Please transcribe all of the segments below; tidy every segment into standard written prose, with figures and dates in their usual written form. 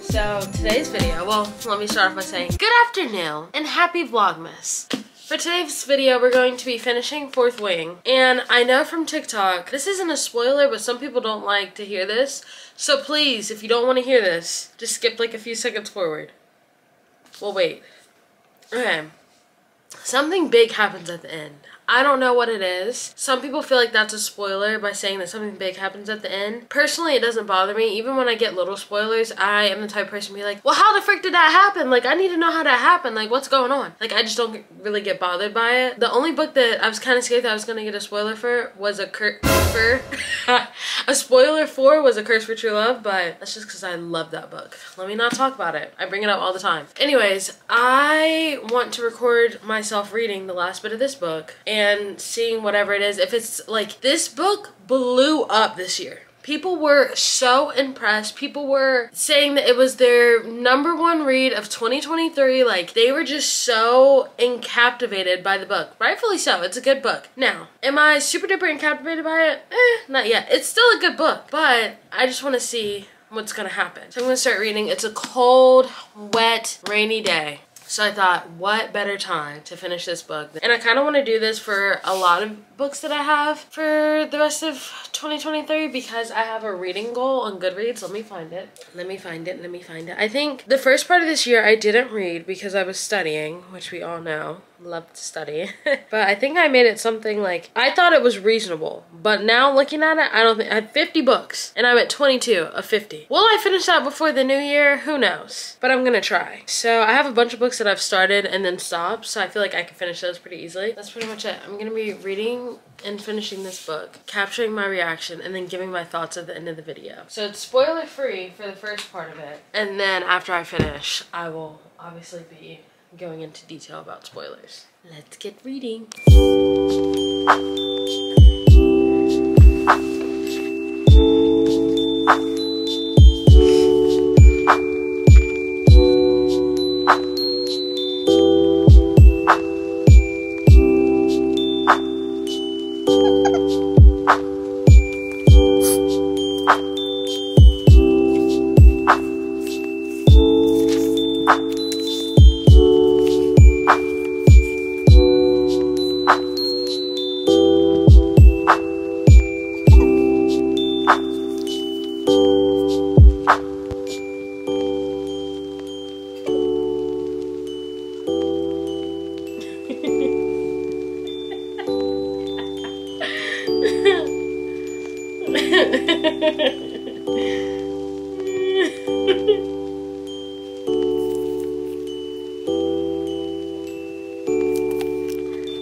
So today's video, well, let me start off by saying good afternoon and happy vlogmas. For today's video, we're going to be finishing Fourth Wing. And I know from TikTok, this isn't a spoiler, but some people don't like to hear this. So please, if you don't want to hear this, just skip like a few seconds forward. Well, wait. Okay. Something big happens at the end. I don't know what it is. Some people feel like that's a spoiler by saying that something big happens at the end. Personally, it doesn't bother me. Even when I get little spoilers, I am the type of person to be like, well, how the frick did that happen? Like, I need to know how that happened. Like, what's going on? Like, I just don't really get bothered by it. The only book that I was kind of scared that I was going to get a spoiler for was a spoiler for was A Curse for True Love, but that's just because I love that book. Let me not talk about it. I bring it up all the time. Anyways, I want to record myself reading the last bit of this book and seeing whatever it is. If it's like, this book blew up this year. People were so impressed. People were saying that it was their #1 read of 2023. Like, they were just so captivated by the book. Rightfully so. It's a good book. Now, am I super duper captivated by it? Not yet. It's still a good book, but I just want to see what's gonna happen. So I'm gonna start reading. It's a cold, wet, rainy day. So I thought, what better time to finish this book? And I kind of want to do this for a lot of books that I have for the rest of 2023 because I have a reading goal on Goodreads. Let me find it. Let me find it. Let me find it. I think the first part of this year I didn't read because I was studying, which we all know. Love to study. But I think I made it something like, I thought it was reasonable. But now looking at it, I don't think, I had 50 books and I'm at 22 of 50. Will I finish that before the new year? Who knows? But I'm gonna try. So I have a bunch of books that I've started and then stopped, so I feel like I can finish those pretty easily. That's pretty much it. I'm gonna be reading and finishing this book, capturing my reaction, and then giving my thoughts at the end of the video. So it's spoiler free for the first part of it, and then after I finish, I will obviously be going into detail about spoilers. Let's get reading.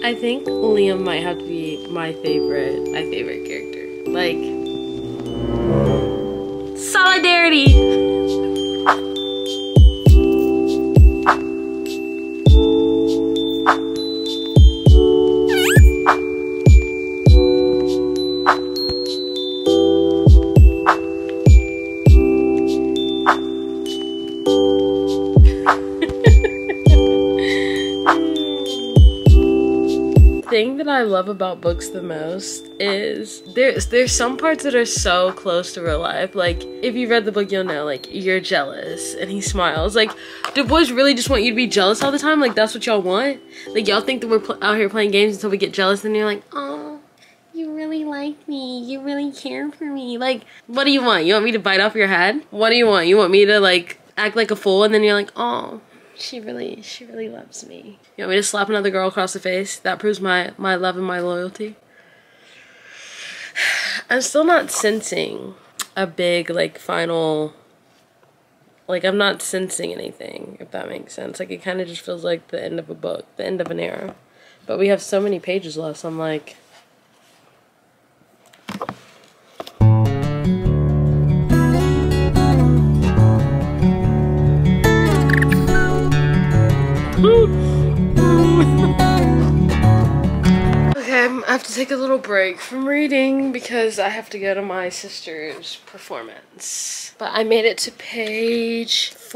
I think Liam might have to be my favorite character. Like, solidarity. The thing that I love about books the most is there's some parts that are so close to real life. Like, if you read the book, you'll know, like, you're jealous and he smiles. Like, do boys really just want you to be jealous all the time? Like, that's what y'all want? Like, y'all think that we're out here playing games until we get jealous and you're like, oh, you really like me, you really care for me. Like, what do you want? You want me to bite off your head? What do you want? You want me to, like, act like a fool and then you're like, oh, she really loves me. You want me to slap another girl across the face? That proves my love and my loyalty. I'm still not sensing a big, like, final, like, I'm not sensing anything, if that makes sense. Like, it kind of just feels like the end of a book, the end of an era. But we have so many pages left, so I'm like, okay, I have to take a little break from reading because I have to go to my sister's performance. But I made it to page 4.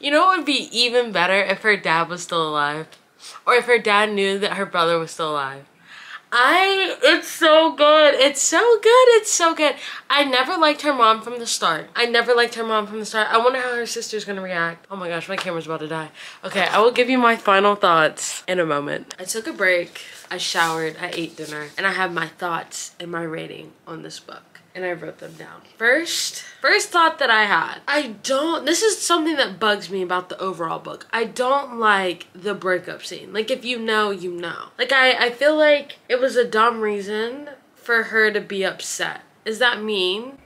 You know what would be even better if her dad was still alive? Or if her dad knew that her brother was still alive. It's so good. It's so good. It's so good. I never liked her mom from the start. I wonder how her sister's gonna react. Oh my gosh, my camera's about to die. Okay, I will give you my final thoughts in a moment. I took a break, I showered, I ate dinner, and I have my thoughts and my rating on this book. And I wrote them down. First thought that I had. This is something that bugs me about the overall book. I don't like the breakup scene. Like, if you know, you know. Like, I feel like it was a dumb reason for her to be upset. Is that mean?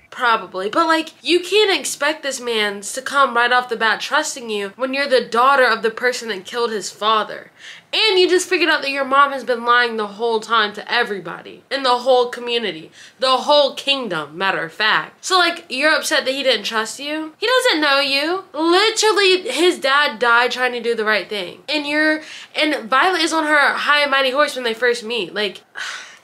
Probably, but like, you can't expect this man to come right off the bat trusting you when you're the daughter of the person that killed his father. And you just figured out that your mom has been lying the whole time to everybody in the whole community, the whole kingdom, matter of fact. So like, you're upset that he didn't trust you? He doesn't know you. Literally, his dad died trying to do the right thing. And Violet is on her high and mighty horse when they first meet. Like,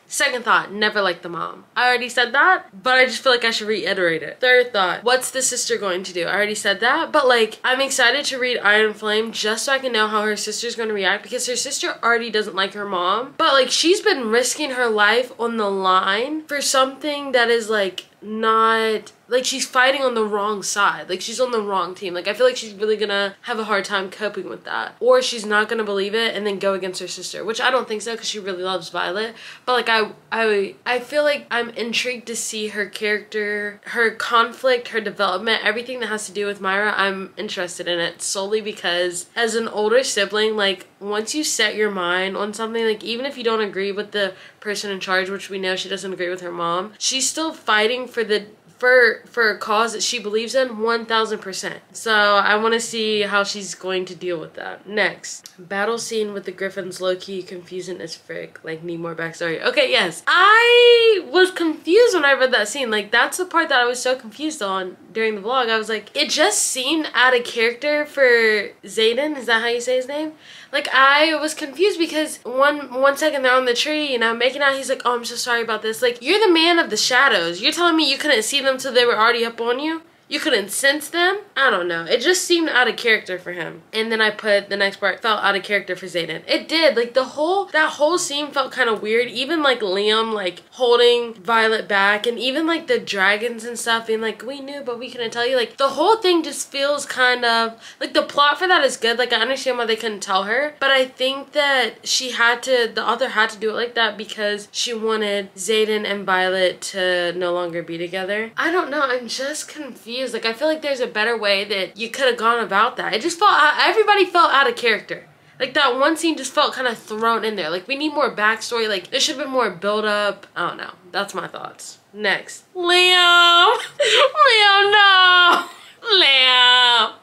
second thought, never liked the mom. I already said that, but I just feel like I should reiterate it. Third thought, what's the sister going to do? I already said that, but like, I'm excited to read Iron Flame just so I can know how her sister's going to react, because her sister already doesn't like her mom, but like, she's been risking her life on the line for something that is like not, like, she's fighting on the wrong side. Like, she's on the wrong team. Like, I feel like she's really gonna have a hard time coping with that. Or she's not gonna believe it and then go against her sister, which I don't think so because she really loves Violet. But like, I feel like I'm intrigued to see her character, her conflict, her development, everything that has to do with Myra. I'm interested in it solely because as an older sibling, like, once you set your mind on something, like, even if you don't agree with the person in charge, which we know she doesn't agree with her mom, she's still fighting for a cause that she believes in 1000%. So I want to see how she's going to deal with that. Next, battle scene with the Griffins, low-key confusing as frick. Like, need more backstory. Okay, yes. I was confused when I read that scene. Like, that's the part that I was so confused on during the vlog. I was like, it just seemed out of character for Xaden. Is that how you say his name? Like, I was confused because one second they're on the tree, you know, making out. He's like, oh, I'm so sorry about this. Like, you're the man of the shadows. You're telling me you couldn't see them till they were already up on you? You couldn't sense them? I don't know. It just seemed out of character for him. And then I put the next part, felt out of character for Xaden. It did. Like, that whole scene felt kind of weird. Even like Liam, like, holding Violet back, and even like the dragons and stuff being like, we knew but we couldn't tell you. Like, the whole thing just feels kind of like, the plot for that is good. Like, I understand why they couldn't tell her, but I think that the author had to do it like that because she wanted Xaden and Violet to no longer be together. I don't know. I'm just confused. Like, I feel like there's a better way that you could have gone about that. It just felt, everybody felt out of character. Like, that one scene just felt kind of thrown in there. Like, we need more backstory. Like, there should have been more build up. I don't know. That's my thoughts. Next. Liam! Liam, no! Liam,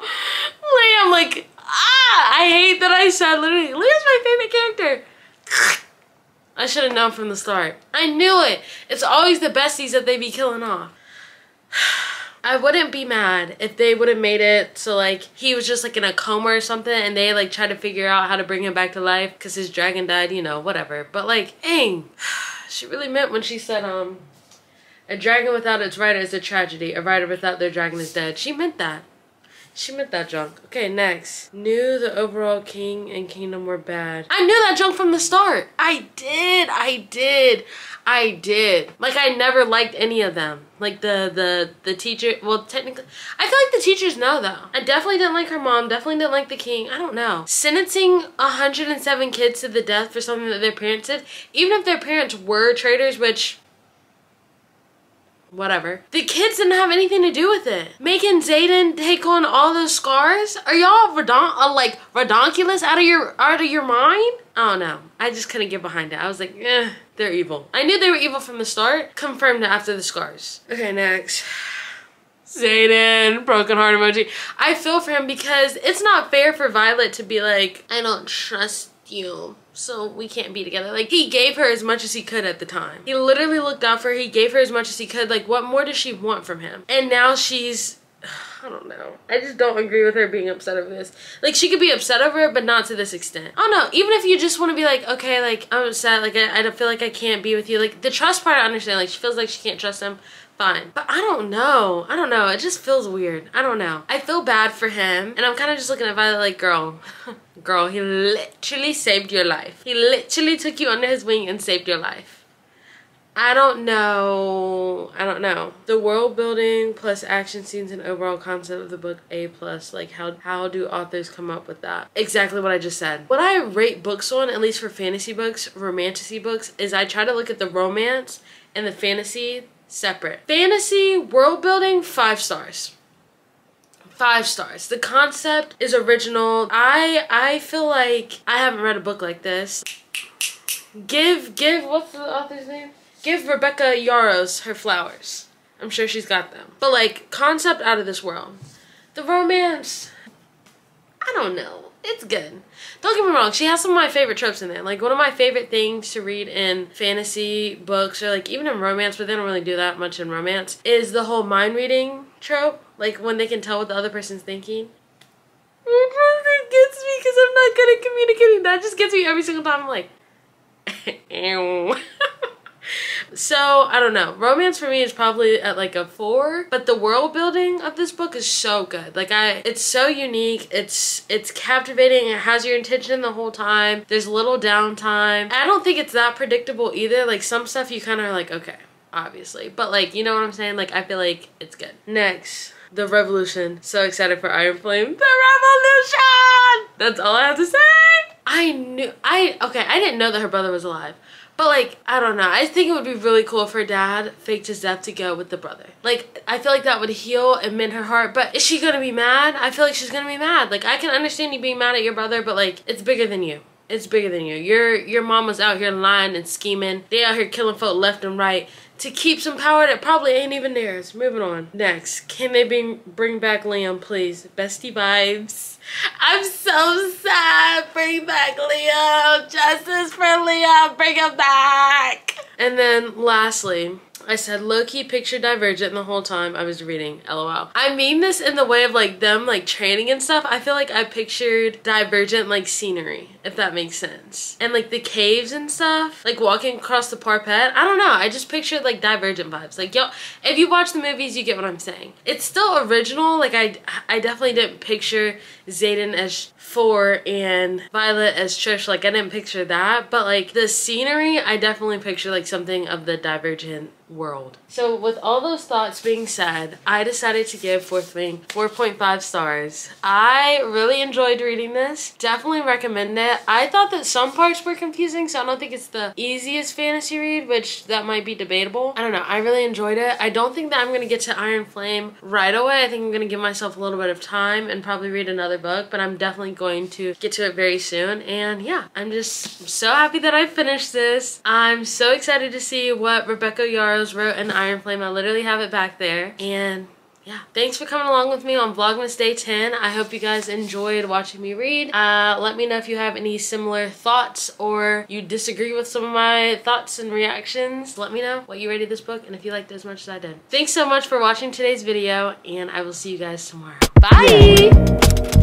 like, I hate that I said literally, Liam's my favorite character. I should have known from the start. I knew it. It's always the besties that they be killing off. I wouldn't be mad if they would have made it so like he was just like in a coma or something and they like tried to figure out how to bring him back to life because his dragon died, you know, whatever. But like, dang, she really meant when she said, a dragon without its rider is a tragedy. A rider without their dragon is dead. She meant that. She meant that junk. Okay, next. Knew the overall king and kingdom were bad. I knew that junk from the start. I did. Like, I never liked any of them. Like, the teacher, well, technically, I feel like the teachers know, though. I definitely didn't like her mom, definitely didn't like the king. I don't know. Sentencing 107 kids to the death for something that their parents did, even if their parents were traitors, which, whatever. The kids didn't have anything to do with it. Making Xaden take on all those scars? Are y'all like redonkulous out of your mind? I don't know. I just couldn't get behind it. I was like, eh, they're evil. I knew they were evil from the start. Confirmed it after the scars. Okay, next. Xaden, broken heart emoji. I feel for him because it's not fair for Violet to be like, I don't trust you, so we can't be together. Like, he gave her as much as he could at the time. He literally looked out for her. He gave her as much as he could. Like, what more does she want from him? And now she's, I don't know. I just don't agree with her being upset over this. Like, she could be upset over it, but not to this extent. I don't know. Even if you just want to be like, okay, like, I'm upset. Like, I don't feel like I can't be with you. Like, the trust part, I understand. Like, she feels like she can't trust him. Fine. But I don't know. I don't know. It just feels weird. I don't know. I feel bad for him. And I'm kind of just looking at Violet like, girl, girl, he literally saved your life. He literally took you under his wing and saved your life. I don't know. I don't know. The world building plus action scenes and overall concept of the book A+. Like, how do authors come up with that? Exactly what I just said. What I rate books on, at least for fantasy books, romantasy books, is I try to look at the romance and the fantasy separate. Fantasy world building, 5 stars. 5 stars. The concept is original. I feel like I haven't read a book like this. Give what's the author's name? Give Rebecca Yarros her flowers. I'm sure she's got them. But like, concept out of this world. The romance, I don't know. It's good. Don't get me wrong, she has some of my favorite tropes in there. Like, one of my favorite things to read in fantasy books, or like even in romance, but they don't really do that much in romance, is the whole mind reading trope. Like, when they can tell what the other person's thinking. It gets me because I'm not good at communicating. That just gets me every single time. I'm like, ew. So, I don't know. Romance for me is probably at like a 4, but the world building of this book is so good. Like, it's so unique. It's captivating. It has your attention the whole time. There's little downtime. I don't think it's that predictable either. Like, some stuff you kind of are like, okay, obviously. But like, you know what I'm saying? Like, I feel like it's good. Next, The Revolution. So excited for Iron Flame. The Revolution! That's all I have to say. I didn't know that her brother was alive. But like, I don't know. I think it would be really cool if her dad faked his death to go with the brother. Like, I feel like that would heal and mend her heart. But is she gonna be mad? I feel like she's gonna be mad. Like, I can understand you being mad at your brother, but like, it's bigger than you. It's bigger than you. Your mom was out here lying and scheming. They out here killing folk left and right to keep some power that probably ain't even theirs. Moving on. Next, can they bring back Liam, please? Bestie vibes. I'm so sad. Bring back Liam. Justice for Liam. Bring him back. And then lastly, I said low-key picture Divergent the whole time I was reading, LOL. I mean this in the way of like them like training and stuff. I feel like I pictured Divergent like scenery, if that makes sense. And like the caves and stuff, like walking across the parpet. I don't know, I just pictured like Divergent vibes. Like, yo, if you watch the movies, you get what I'm saying. It's still original. Like, I definitely didn't picture Xaden as 4 and Violet as Trish. Like, I didn't picture that, but like the scenery, I definitely picture like something of the Divergent world. So with all those thoughts being said, I decided to give Fourth Wing 4.5 stars. I really enjoyed reading this. Definitely recommend it. I thought that some parts were confusing, so I don't think it's the easiest fantasy read, which that might be debatable. I don't know. I really enjoyed it. I don't think that I'm going to get to Iron Flame right away. I think I'm going to give myself a little bit of time and probably read another book, but I'm definitely going to get to it very soon. And yeah, I'm just so happy that I finished this. I'm so excited to see what Rebecca Yarros wrote in Iron Flame. I literally have it back there. And yeah, thanks for coming along with me on Vlogmas Day 10. I hope you guys enjoyed watching me read. Let me know if you have any similar thoughts or you disagree with some of my thoughts and reactions. Let me know what you rated this book and if you liked it as much as I did. Thanks so much for watching today's video, and I will see you guys tomorrow. Bye!